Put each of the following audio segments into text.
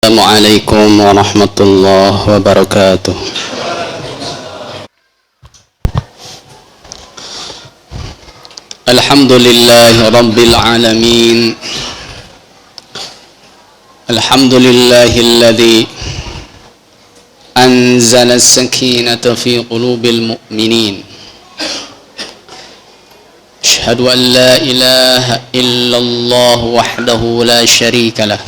Assalamualaikum warahmatullahi wabarakatuh. Alhamdulillahi rabbil alamin. Alhamdulillahilladzi anzala as-sakinata fi qulubil mu'minin. Asyhadu an la ilaha illallah wahdahu la syarika lah.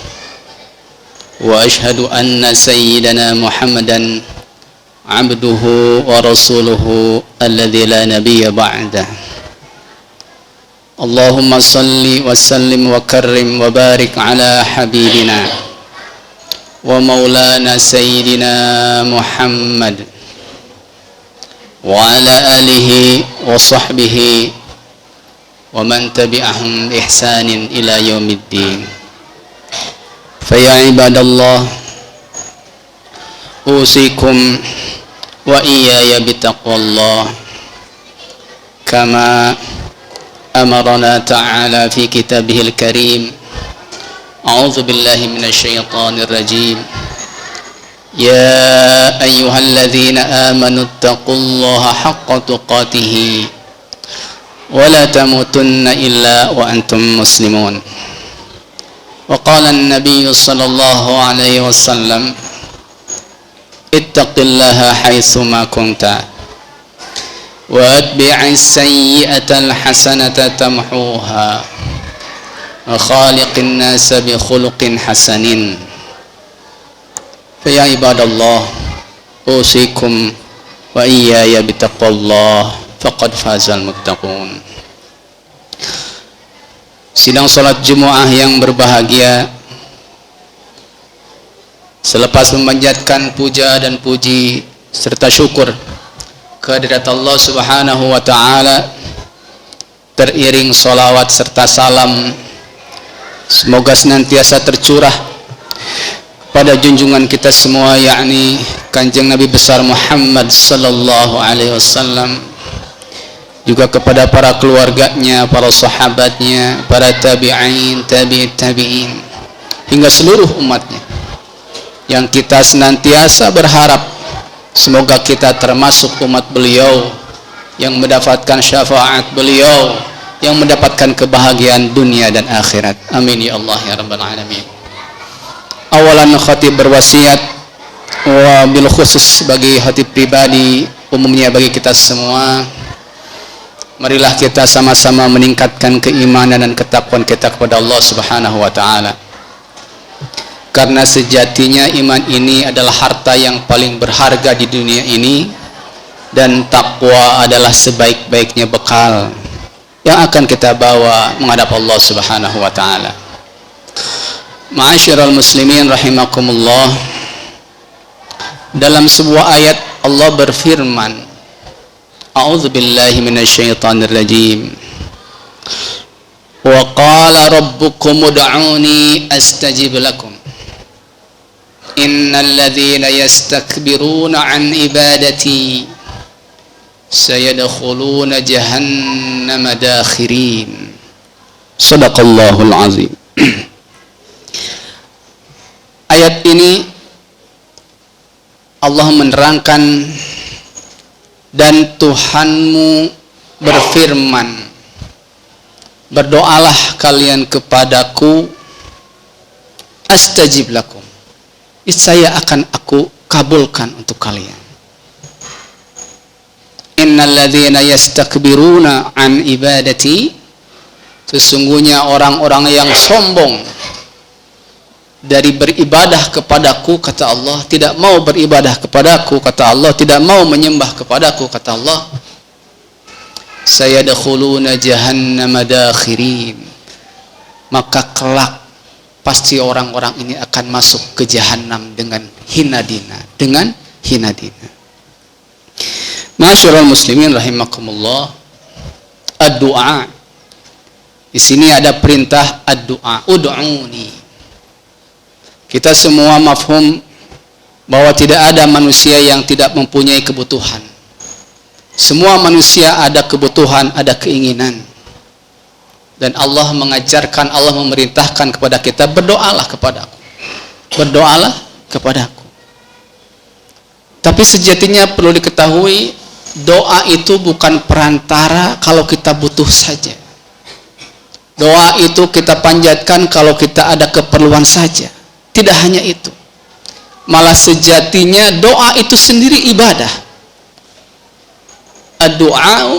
وأشهد أن سيدنا محمدا عبده ورسوله الذي لا نبي بعده اللهم صل وسلم وكرم وبارك على حبيبنا ومولانا سيدنا محمد وعلى آله وصحبه ومن تبعهم بإحسان إلى يوم الدين. فيا عباد الله أوصيكم وإياي بتقوى الله كما أمرنا تعالى في كتابه الكريم. أعوذ بالله من الشيطان الرجيم. يا أيها الذين آمنوا اتقوا الله حق تقاته ولا تموتن إلا وأنتم مسلمون. وقال النبي صلى الله عليه وسلم اتق الله حيثما كنت واتبع السيئة الحسنة تمحوها وخالق الناس بخلق حسن. فيا عباد الله أوصيكم وإياي بتقوى الله فقد فاز المتقون. Sidang salat Jumat yang berbahagia, selepas memanjatkan puja dan puji serta syukur kehadirat Allah Subhanahu wa taala, teriring salawat serta salam semoga senantiasa tercurah pada junjungan kita semua, yakni Kanjeng Nabi besar Muhammad sallallahu alaihi wasallam, juga kepada para keluarganya, para sahabatnya, para tabi'in, tabi'in, hingga seluruh umatnya, yang kita senantiasa berharap semoga kita termasuk umat beliau yang mendapatkan syafaat beliau, yang mendapatkan kebahagiaan dunia dan akhirat. Amin ya Allah ya rabbal alamin. Awalan khatib berwasiat, wa bil khusus bagi khatib pribadi, umumnya bagi kita semua, marilah kita sama-sama meningkatkan keimanan dan ketakwaan kita kepada Allah Subhanahu wa taala. Karena sejatinya iman ini adalah harta yang paling berharga di dunia ini, dan takwa adalah sebaik-baiknya bekal yang akan kita bawa menghadap Allah Subhanahu wa taala. Ma'asyiral muslimin rahimakumullah. Dalam sebuah ayat Allah berfirman, A'udzu billahi minasyaitonir rajim. Wa qala rabbukum ud'uni astajib lakum. Innal ladzina yastakbiruna 'an ibadati sayadkhuluna jahannama dakhirin. Shadaqallahul azim. Ayat ini Allah menerangkan, dan Tuhanmu berfirman, berdoalah kalian kepadaku, astajib lakum, saya akan aku kabulkan untuk kalian. Innal ladzina yastakbiruna an ibadati, sesungguhnya orang-orang yang sombong dari beribadah kepadaku, kata Allah, tidak mau beribadah kepadaku, kata Allah, tidak mau menyembah kepadaku, kata Allah, sayadkhuluna jahannama dakhirin, maka kelak pasti orang-orang ini akan masuk ke jahanam dengan hina dina, dengan hina dina. Ma'asyiral muslimin rahimakumullah. Ad-du'a, di sini ada perintah ad-du'a, ud'uni. Kita semua mafhum bahwa tidak ada manusia yang tidak mempunyai kebutuhan. Semua manusia ada kebutuhan, ada keinginan. Dan Allah mengajarkan, Allah memerintahkan kepada kita, berdoalah kepadaku. berdoalah kepadaku. Tapi sejatinya perlu diketahui, doa itu bukan perantara kalau kita butuh saja. Doa itu kita panjatkan kalau kita ada keperluan saja. Tidak hanya itu. Malah sejatinya doa itu sendiri ibadah. Ad-du'a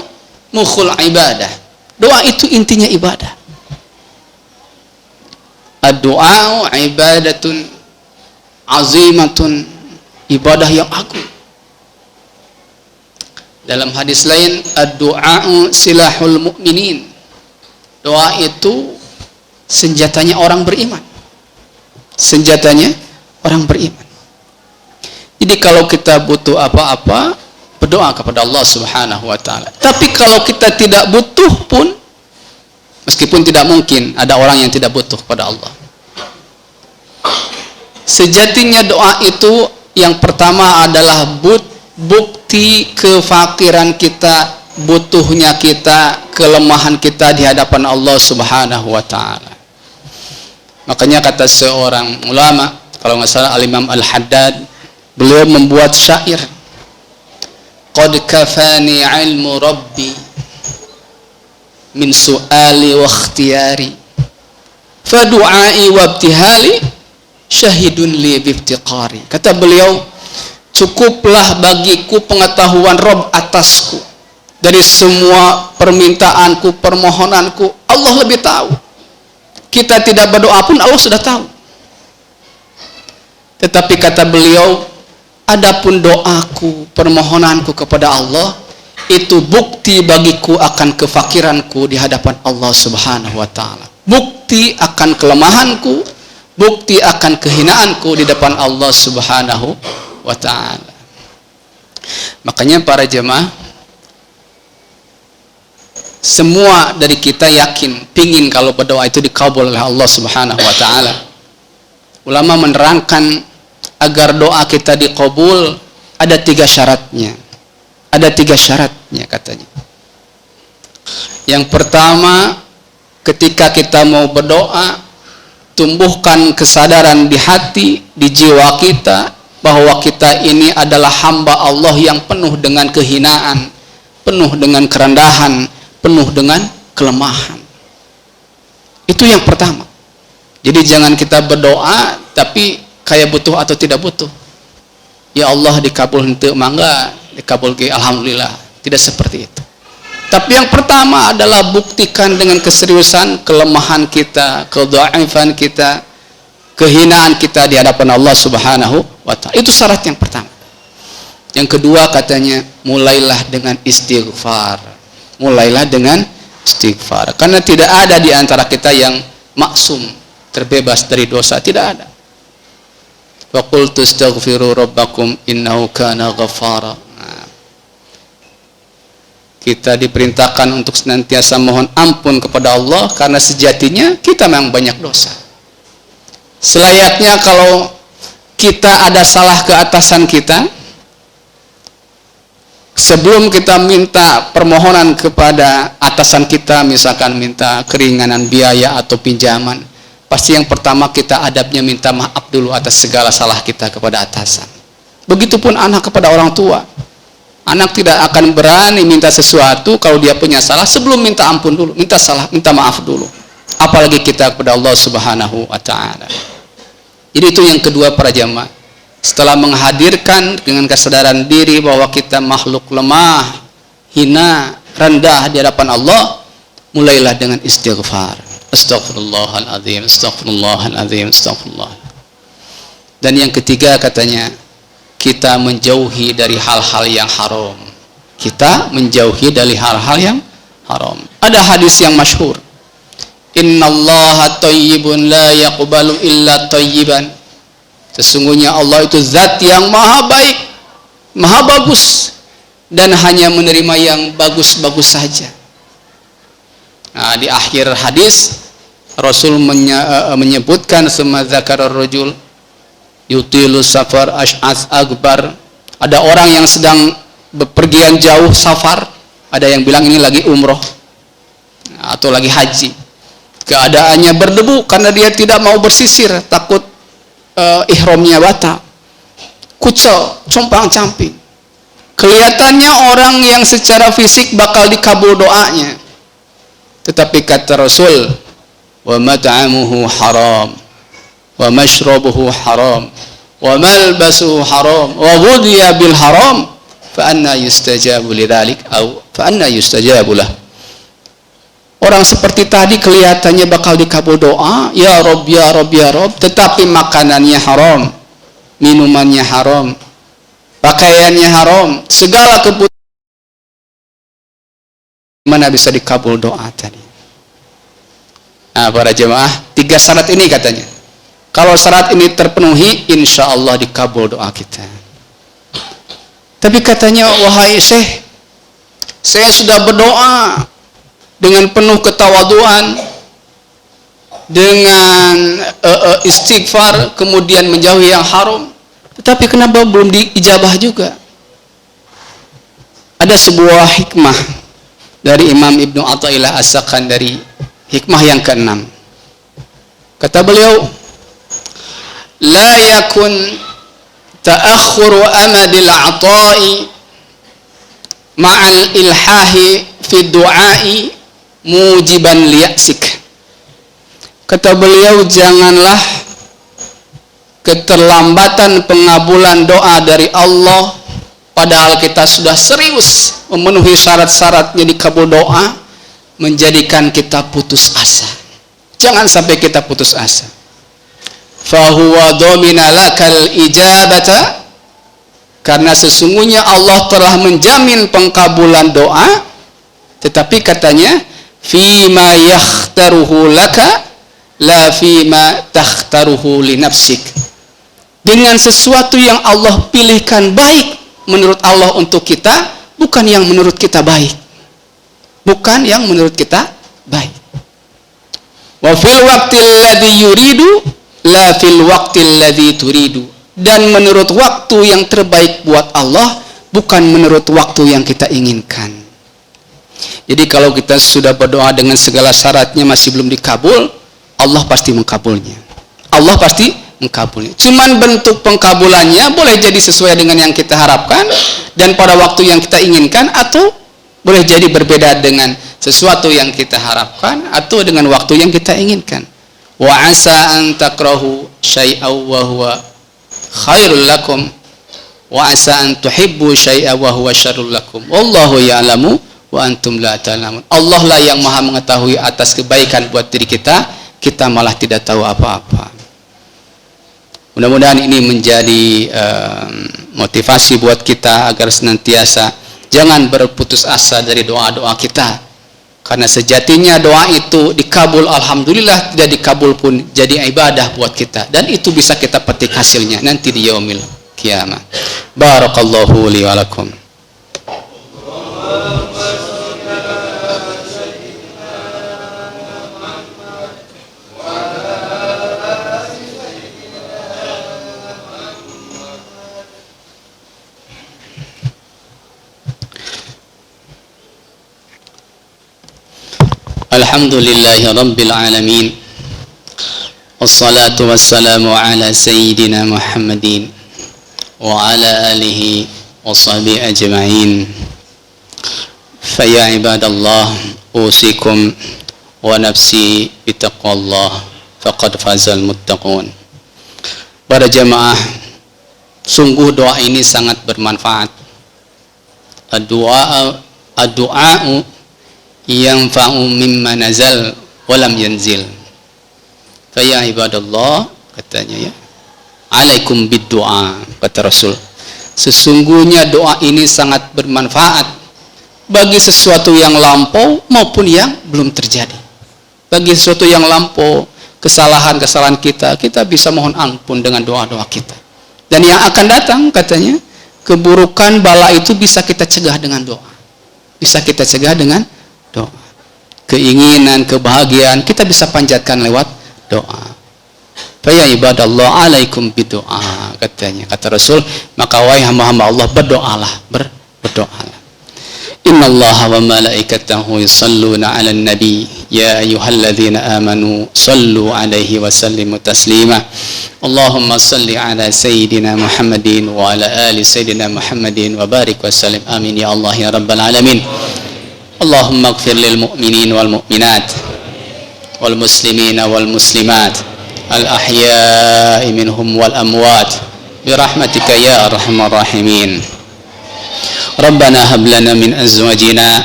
mukhul ibadah. Doa itu intinya ibadah. Ad-du'a ibadatun azimatun, ibadah yang agung. Dalam hadis lain, ad-du'a silahul mu'minin. Doa itu senjatanya orang beriman. Senjatanya orang beriman. Jadi kalau kita butuh apa-apa, berdoa kepada Allah Subhanahu wa taala. Tapi kalau kita tidak butuh pun, meskipun tidak mungkin ada orang yang tidak butuh kepada Allah. Sejatinya doa itu yang pertama adalah bukti kefakiran kita, butuhnya kita, kelemahan kita di hadapan Allah Subhanahu wa taala. Makanya kata seorang ulama, kalau nggak salah Al-Imam Al-Haddad, beliau membuat syair, qad kafani ilmu rabbi min su'ali wa ikhtiyari fa du'ai wa ibtihali syahidun li biftiqari. Kata beliau, cukuplah bagiku pengetahuan Rabb atasku. Dari semua permintaanku, permohonanku, Allah lebih tahu. Kita tidak berdoa pun Allah sudah tahu. Tetapi kata beliau, adapun doaku, permohonanku kepada Allah, itu bukti bagiku akan kefakiranku di hadapan Allah Subhanahu wa taala. Bukti akan kelemahanku, bukti akan kehinaanku di depan Allah Subhanahu wa taala. Makanya para jemaah, semua dari kita yakin, pingin kalau berdoa itu dikabul oleh Allah Subhanahu wa taala. Ulama menerangkan agar doa kita dikabul ada 3 syaratnya. Ada 3 syaratnya katanya. Yang pertama, ketika kita mau berdoa, tumbuhkan kesadaran di hati, di jiwa kita, bahwa kita ini adalah hamba Allah yang penuh dengan kehinaan, penuh dengan kerendahan, penuh dengan kelemahan. Itu yang pertama. Jadi jangan kita berdoa tapi kayak butuh atau tidak butuh. Ya Allah dikabul henteu mangga, dikabul ke alhamdulillah. Tidak seperti itu. Tapi yang pertama adalah buktikan dengan keseriusan kelemahan kita, kedhaifan kita, kehinaan kita di hadapan Allah Subhanahu wa taala. Itu syarat yang pertama. Yang kedua katanya, mulailah dengan istighfar. Mulailah dengan istighfar. Karena tidak ada di antara kita yang maksum, terbebas dari dosa, tidak ada. Wa qultu astaghfiru rabbakum innahu kana ghaffara. Kita diperintahkan untuk senantiasa mohon ampun kepada Allah karena sejatinya kita memang banyak dosa. Selayaknya kalau kita ada salah ke atasan kita, sebelum kita minta permohonan kepada atasan kita, misalkan minta keringanan biaya atau pinjaman, pasti yang pertama kita adabnya minta maaf dulu atas segala salah kita kepada atasan. Begitupun anak kepada orang tua. Anak tidak akan berani minta sesuatu kalau dia punya salah sebelum minta ampun dulu, minta maaf dulu. Apalagi kita kepada Allah Subhanahu wa taala. Jadi itu yang kedua para jamaah. Setelah menghadirkan dengan kesadaran diri bahwa kita makhluk lemah, hina, rendah di hadapan Allah, mulailah dengan istighfar. Astaghfirullahaladzim, astaghfirullahaladzim, astaghfirullah. Dan yang ketiga katanya, kita menjauhi dari hal-hal yang haram. Kita menjauhi dari hal-hal yang haram. Ada hadis yang masyhur. Innallaha thayyibun la yaqbalu illa thayyiban. Sesungguhnya Allah itu zat yang maha baik, maha bagus, dan hanya menerima yang bagus-bagus saja. Nah, di akhir hadis Rasul menyebutkan summa dzakara rajul yutilu safar ash'as akbar. Ada orang yang sedang bepergian jauh safar, ada yang bilang ini lagi umroh atau lagi haji. Keadaannya berdebu karena dia tidak mau bersisir, takut ihramnya batal, kucel, compang-camping. Kelihatannya orang yang secara fisik bakal dikabul doanya, tetapi kata Rasul, wa mat'amuhu haram, wa mashrabuhu haram, wa malbasuhu haram, wa ghudhiya bil haram, fa anna yustajabu lidzalik au fa anna yustajabu lah. Orang seperti tadi kelihatannya bakal dikabul doa, ya Rob, ya Rob, ya Rob, tetapi makanannya haram, minumannya haram, pakaiannya haram, segala kebutuhan, mana bisa dikabul doa tadi? Nah, para jemaah, 3 syarat ini katanya. Kalau syarat ini terpenuhi, insya Allah dikabul doa kita. Tapi katanya, wahai Syekh, saya sudah berdoa dengan penuh ketawaduan, dengan istighfar, kemudian menjauhi yang haram, tetapi kenapa belum diijabah juga? Ada sebuah hikmah dari Imam Ibnu Athaillah As-Sakandari, hikmah yang ke-6. Kata beliau, la yakun ta'akhkhuru amadil ata'i ma'al ilhahi fi du'ai mujiban liyaksik. Kata beliau, janganlah keterlambatan pengabulan doa dari Allah padahal kita sudah serius memenuhi syarat-syaratnya dikabul doa menjadikan kita putus asa. Jangan sampai kita putus asa. Fahuwa dhamina lakal ijabata, karena sesungguhnya Allah telah menjamin pengkabulan doa, tetapi katanya fima yakhtaruhu laka la fima takhtaruhu li nafsik, dengan sesuatu yang Allah pilihkan baik menurut Allah untuk kita, bukan yang menurut kita baik, bukan yang menurut kita baik. Wa fil waqtil ladzi yuridu la fil waqtil ladzi turidu, dan menurut waktu yang terbaik buat Allah, bukan menurut waktu yang kita inginkan. Jadi kalau kita sudah berdoa dengan segala syaratnya masih belum dikabul, Allah pasti mengkabulnya. Allah pasti mengkabulnya. Cuman bentuk pengkabulannya boleh jadi sesuai dengan yang kita harapkan dan pada waktu yang kita inginkan, atau boleh jadi berbeda dengan sesuatu yang kita harapkan atau dengan waktu yang kita inginkan. Wa asa an takrahu syai'aw wa huwa khairul lakum wa asa an tuhibbu syai'a wa huwa syarrul lakum wallahu ya'lamu wa antum la ta'lamun. Allah lah yang maha mengetahui atas kebaikan buat diri kita, kita malah tidak tahu apa-apa. Mudah-mudahan ini menjadi motivasi buat kita agar senantiasa jangan berputus asa dari doa-doa kita, karena sejatinya doa itu dikabul, alhamdulillah, tidak dikabul pun jadi ibadah buat kita, dan itu bisa kita petik hasilnya nanti di yaumil qiyamah. Barakallahu li wa lakum. Alhamdulillahi Rabbil Alamin, wassalatu wassalamu ala Sayyidina Muhammadin wa ala alihi wa sahbihi ajma'in. Faya ibadallah, usikum wa nafsi bitaqwallah, faqad fazal muttaqun. Para jamaah, sungguh doa ini sangat bermanfaat. Ad-du'a'u yanfa'u mimma nazal walam yanzil. Faya ibadallah, katanya ya, alaikum bid-du'a, kata Rasul, sesungguhnya doa ini sangat bermanfaat bagi sesuatu yang lampau maupun yang belum terjadi. Bagi sesuatu yang lampau, kesalahan-kesalahan kita, kita bisa mohon ampun dengan doa-doa kita. Dan yang akan datang, katanya, keburukan, bala itu bisa kita cegah dengan doa. Bisa kita cegah dengan doa. Keinginan, kebahagiaan kita bisa panjatkan lewat doa. Fa ya ibadallah alaikum bidoa, katanya, kata Rasul, maka wahai hamba-hamba Allah, berdoalah, berdoalah. Innallaha wa malaikatahu yusalluna 'alan nabi يا أيها الذين آمنوا صلوا عليه وسلموا تسليما اللهم صل على سيدنا محمد وعلى آل سيدنا محمد وبارك وسلم آمين يا الله يا رب العالمين اللهم اغفر للمؤمنين والمؤمنات والمسلمين والمسلمات الأحياء منهم والأموات برحمتك يا أرحم الراحمين ربنا هب لنا من أزواجنا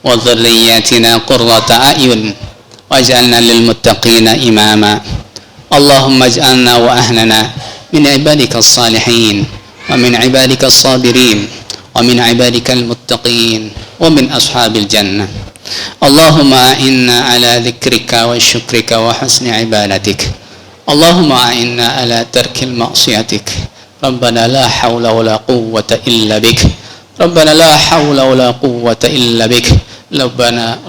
وذرياتنا قرة أعين واجعلنا للمتقين إماما اللهم اجعلنا وأهلنا من عبادك الصالحين ومن عبادك الصابرين ومن عبادك المتقين ومن أصحاب الجنة اللهم أعنا على ذكرك وشكرك وحسن عبادتك اللهم أعنا على ترك المعصيتك ربنا لا حول ولا قوة إلا بك ربنا لا حول ولا قوة إلا بك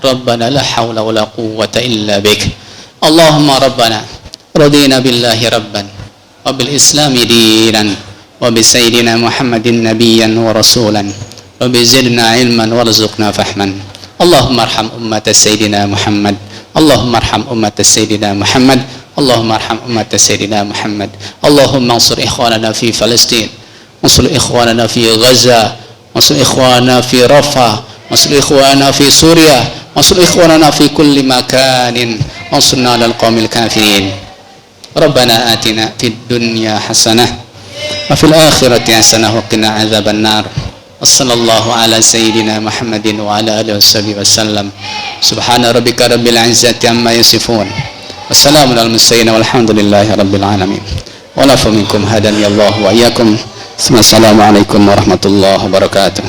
ربنا لا حول ولا قوة إلا بك اللهم ربنا رضينا بالله ربا وبالإسلام دينا وبسيدنا محمد نبيا ورسولا وبزدنا علما وارزقنا فهما اللهم ارحم أمة سيدنا محمد اللهم ارحم أمة سيدنا محمد اللهم ارحم أمة سيدنا محمد اللهم انصر إخواننا في فلسطين انصر إخواننا في غزة انصر إخواننا في رفح انصر إخواننا في سوريا انصر إخواننا في كل مكان انصرنا على القوم الكافرين ربنا آتنا في الدنيا حسنة وفي الآخرة حسنة وقنا عذاب النار وصلى الله على سيدنا محمد وعلى آله وصحبه وسلم سبحان ربك رب العزة عما يصفون والسلام على المرسلين والحمد لله رب العالمين ونعفو منكم هداني الله وإياكم ثم السلام عليكم ورحمة الله وبركاته